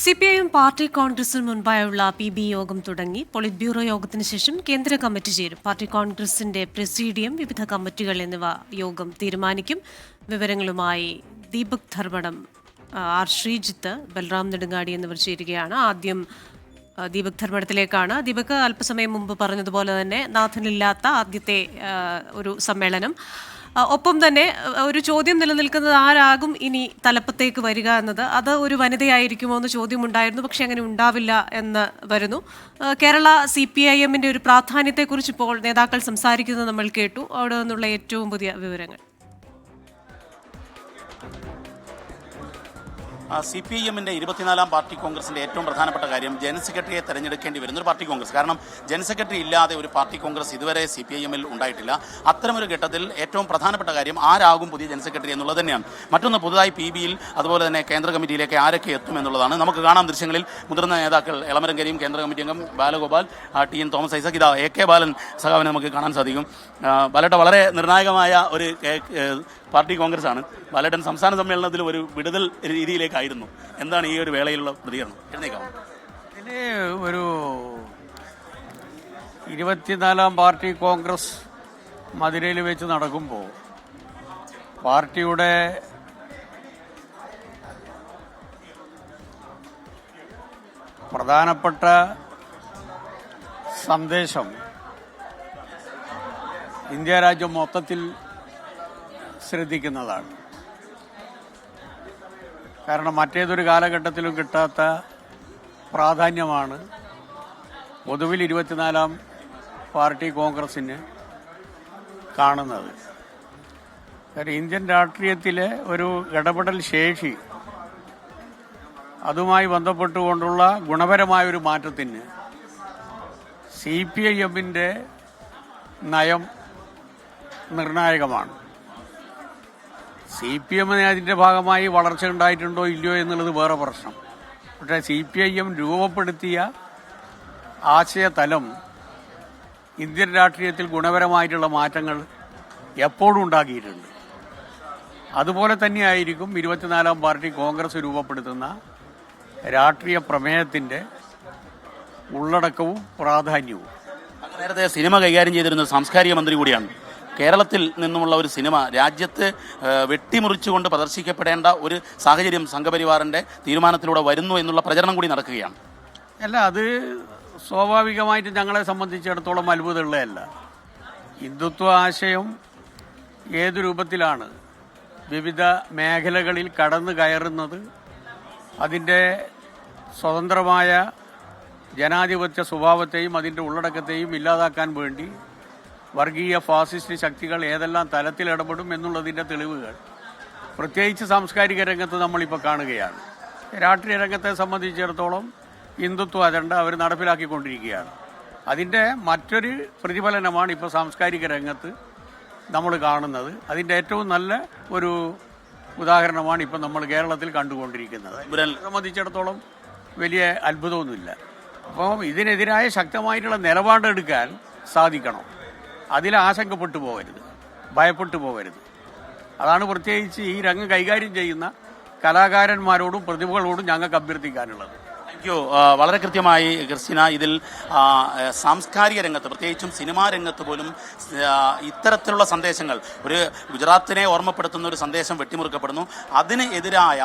CPIM party കോൺഗ്രസിന് മുൻപായുള്ള PB യോഗം തുടങ്ങി. പോളിറ്റ് ബ്യൂറോ യോഗത്തിന് ശേഷം കേന്ദ്ര കമ്മിറ്റി ചേരും. പാർട്ടി കോൺഗ്രസിന്റെ പ്രസിഡിയം, വിവിധ കമ്മിറ്റികൾ എന്നിവ യോഗം തീരുമാനിക്കും. വിവരങ്ങളുമായി ദീപക് ധർമ്മടം, ആർ ശ്രീജിത്ത്, ബൽറാം നെടുങ്ങാടി എന്നിവർ ചേരുകയാണ്. ആദ്യം ദീപക് ധർമ്മടത്തിലേക്കാണ്. ദീപക് അല്പസമയം മുമ്പ് പറഞ്ഞതുപോലെ തന്നെ നാഥനില്ലാത്ത ആദ്യത്തെ ഒരു സമ്മേളനം. ഒപ്പം തന്നെ ഒരു ചോദ്യം നിലനിൽക്കുന്നത് ആരാകും ഇനി തലപ്പത്തേക്ക് വരിക എന്നത്. അത് ഒരു വനിതയായിരിക്കുമോ എന്ന് ചോദ്യമുണ്ടായിരുന്നു. പക്ഷെ അങ്ങനെ ഉണ്ടാവില്ല എന്ന് വരുന്നു. കേരള CPIM-ന്റെ ഒരു പ്രാധാന്യത്തെക്കുറിച്ച് ഇപ്പോൾ നേതാക്കൾ സംസാരിക്കുന്നത് നമ്മൾ കേട്ടു. അവിടെ നിന്നുള്ള ഏറ്റവും പുതിയ വിവരങ്ങൾ. CPIM-ന്റെ 24-ാം പാർട്ടി കോൺഗ്രസിന്റെ ഏറ്റവും പ്രധാനപ്പെട്ട കാര്യം ജനറൽ സെക്രട്ടറിയെ തെരഞ്ഞെടുക്കേണ്ടി വരുന്ന ഒരു പാർട്ടി കോൺഗ്രസ്. കാരണം ജനറൽ സെക്രട്ടറി ഇല്ലാതെ ഒരു പാർട്ടി കോൺഗ്രസ് ഇതുവരെ CPIM-ൽ ഉണ്ടായിട്ടില്ല. അത്തരമൊരു ഘട്ടത്തിൽ ഏറ്റവും പ്രധാനപ്പെട്ട കാര്യം ആരാകും പുതിയ ജനറൽ സെക്രട്ടറി എന്നുള്ളത് തന്നെയാണ്. മറ്റൊന്ന്, പുതുതായി PB-യിൽ അതുപോലെ തന്നെ കേന്ദ്ര കമ്മിറ്റിയിലേക്ക് ആരൊക്കെ എത്തും എന്നുള്ളതാണ്. നമുക്ക് കാണാം ദൃശ്യങ്ങളിൽ മുതിർന്ന നേതാക്കൾ എളമരം കരീം, കേന്ദ്ര കമ്മിറ്റി അംഗം ബാലഗോപാൽ, TN തോമസ് ഐസക്, ഇതാ AK ബാലൻ സഖാവിനെ നമുക്ക് കാണാൻ സാധിക്കും. ബാലേട്ട, വളരെ നിർണായകമായ ഒരു പാർട്ടി കോൺഗ്രസ് ആണ്. ബാലേട്ടൻ സംസ്ഥാന സമ്മേളനത്തിൽ ഒരു വിടുതൽ രീതിയിലേക്കായിരുന്നു. എന്താണ് ഈ ഒരു വേളയിലുള്ള പ്രതികരണം? എഴുന്നേക്കാവും. ഇതിന് ഒരു 24-ാം പാർട്ടി കോൺഗ്രസ് മധുരയിൽ വെച്ച് നടക്കുമ്പോൾ പാർട്ടിയുടെ പ്രധാനപ്പെട്ട സന്ദേശം ഇന്ത്യ രാജ്യം മൊത്തത്തിൽ ശ്രദ്ധിക്കുന്നതാണ്. കാരണം മറ്റേതൊരു കാലഘട്ടത്തിലും കിട്ടാത്ത പ്രാധാന്യമാണ് പൊതുവിൽ 24-ാം പാർട്ടി കോൺഗ്രസിന് കാണുന്നത്. കാരണം ഇന്ത്യൻ രാഷ്ട്രീയത്തിലെ ഒരു ഇടപെടൽ ശേഷി, അതുമായി ബന്ധപ്പെട്ടുകൊണ്ടുള്ള ഗുണപരമായ ഒരു മാറ്റത്തിന് CPIM-ന്റെ നയം നിർണായകമാണ്. CPM-ന് അതിന്റെ ഭാഗമായി വളർച്ച ഉണ്ടായിട്ടുണ്ടോ ഇല്ലയോ എന്നുള്ളത് വേറെ പ്രശ്നം. പക്ഷേ CPIM രൂപപ്പെടുത്തിയ ആശയതലം ഇന്ത്യൻ രാഷ്ട്രീയത്തിൽ ഗുണപരമായിട്ടുള്ള മാറ്റങ്ങൾ എപ്പോഴും ഉണ്ടാക്കിയിട്ടുണ്ട്. അതുപോലെ തന്നെയായിരിക്കും 24-ാം പാർട്ടി കോൺഗ്രസ് രൂപപ്പെടുത്തുന്ന രാഷ്ട്രീയ പ്രമേയത്തിന്റെ ഉള്ളടക്കവും പ്രാധാന്യവും. നേരത്തെ സിനിമ കൈകാര്യം ചെയ്തിരുന്ന സാംസ്കാരിക മന്ത്രി കൂടിയാണ്. കേരളത്തിൽ നിന്നുമുള്ള ഒരു സിനിമ രാജ്യത്ത് വെട്ടിമുറിച്ചുകൊണ്ട് പ്രദർശിക്കപ്പെടേണ്ട ഒരു സാഹചര്യം സംഘപരിവാറിന്റെ തീരുമാനത്തിലൂടെ വരുന്നു എന്നുള്ള പ്രചരണം കൂടി നടക്കുകയാണ്. അല്ല, അത് സ്വാഭാവികമായിട്ട് ഞങ്ങളെ സംബന്ധിച്ചിടത്തോളം അത്ഭുതമുള്ളതല്ല. ഹിന്ദുത്വ ആശയം ഏതു രൂപത്തിലാണ് വിവിധ മേഖലകളിൽ കടന്നു കയറുന്നത്, അതിൻ്റെ സ്വതന്ത്രമായ ജനാധിപത്യ സ്വഭാവത്തെയും അതിൻ്റെ ഉള്ളടക്കത്തെയും ഇല്ലാതാക്കാൻ വേണ്ടി വർഗീയ ഫാസിസ്റ്റ് ശക്തികൾ ഏതെല്ലാം തലത്തിൽ ഇടപെടും എന്നുള്ളതിൻ്റെ തെളിവുകൾ പ്രത്യേകിച്ച് സാംസ്കാരിക രംഗത്ത് നമ്മളിപ്പോൾ കാണുകയാണ്. രാഷ്ട്രീയ രംഗത്തെ സംബന്ധിച്ചിടത്തോളം ഹിന്ദുത്വ അജണ്ട അവർ നടപ്പിലാക്കിക്കൊണ്ടിരിക്കുകയാണ്. അതിൻ്റെ മറ്റൊരു പ്രതിഫലനമാണ് ഇപ്പോൾ സാംസ്കാരിക രംഗത്ത് നമ്മൾ കാണുന്നത്. അതിൻ്റെ ഏറ്റവും നല്ല ഒരു ഉദാഹരണമാണ് ഇപ്പം നമ്മൾ കേരളത്തിൽ കണ്ടുകൊണ്ടിരിക്കുന്നത്. സംബന്ധിച്ചിടത്തോളം വലിയ അത്ഭുതമൊന്നുമില്ല. അപ്പോൾ ഇതിനെതിരായ ശക്തമായിട്ടുള്ള നിലപാടെടുക്കാൻ സാധിക്കണം. അതിൽ ആശങ്കപ്പെട്ടു പോകരുത്, ഭയപ്പെട്ടു പോകരുത്. അതാണ് പ്രത്യേകിച്ച് ഈ രംഗം കൈകാര്യം ചെയ്യുന്ന കലാകാരന്മാരോടും പ്രതിഭകളോടും ഞങ്ങൾക്ക് അഭ്യർത്ഥിക്കാനുള്ളത്. വളരെ കൃത്യമായി ക്രിസ്റ്റീന, ഇതിൽ സാംസ്കാരിക രംഗത്ത് പ്രത്യേകിച്ചും സിനിമാ രംഗത്ത് പോലും ഇത്തരത്തിലുള്ള സന്ദേശങ്ങൾ, ഒരു ഗുജറാത്തിനെ ഓർമ്മപ്പെടുത്തുന്ന ഒരു സന്ദേശം വെട്ടിമുറിക്കപ്പെടുന്നു. അതിന് എതിരായ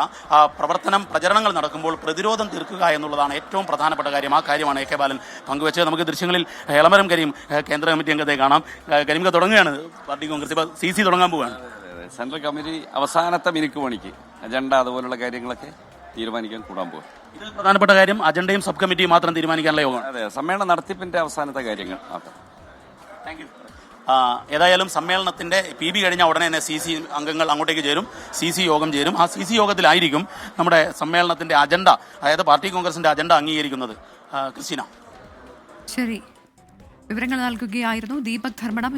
പ്രചരണങ്ങൾ നടക്കുമ്പോൾ പ്രതിരോധം തീർക്കുക എന്നുള്ളതാണ് ഏറ്റവും പ്രധാനപ്പെട്ട കാര്യം. ആ കാര്യമാണ് AK ബാലൻ പങ്കുവച്ചത്. നമുക്ക് ദൃശ്യങ്ങളിൽ എളമരം കരീം കേന്ദ്ര കമ്മിറ്റി അംഗത്തെ കാണാം. കരീം തുടങ്ങുകയാണ് പാർട്ടി കോൺഗ്രസ്, ഇപ്പോൾ CC തുടങ്ങാൻ പോവുകയാണ്. സെൻട്രൽ കമ്മിറ്റി അവസാനത്തെ മിനുക്ക് പണിക്ക് അജണ്ട അതുപോലുള്ള കാര്യങ്ങളൊക്കെ തീരുമാനിക്കാൻ കൂടാൻ പോകും. ഇതിൽ പ്രധാനപ്പെട്ട കാര്യം അജണ്ടയും സബ് കമ്മിറ്റിയും മാത്രം തീരുമാനിക്കാനുള്ള യോഗമാണ്. അതെ, സമ്മേളന നടത്തിപ്പിന്റെ അവസാനത്തെ കാര്യങ്ങൾ മാത്രം. Thank you. ഏതായാലും സമ്മേളനത്തിന്റെ PB കഴിഞ്ഞ ഉടനെ തന്നെ CC അംഗങ്ങൾ അങ്ങോട്ടേക്ക് ചേരും. CC യോഗം ചേരും. ആ CC യോഗത്തിലായിരിക്കും നമ്മുടെ സമ്മേളനത്തിന്റെ അജണ്ട, അതായത് പാർട്ടി കോൺഗ്രസിന്റെ അജണ്ട അംഗീകരിക്കുന്നത്. ക്രിസ്റ്റീന, ശരി, വിവരങ്ങൾ നൽകുകയായിരുന്നു ദീപക് ധർമ്മടം.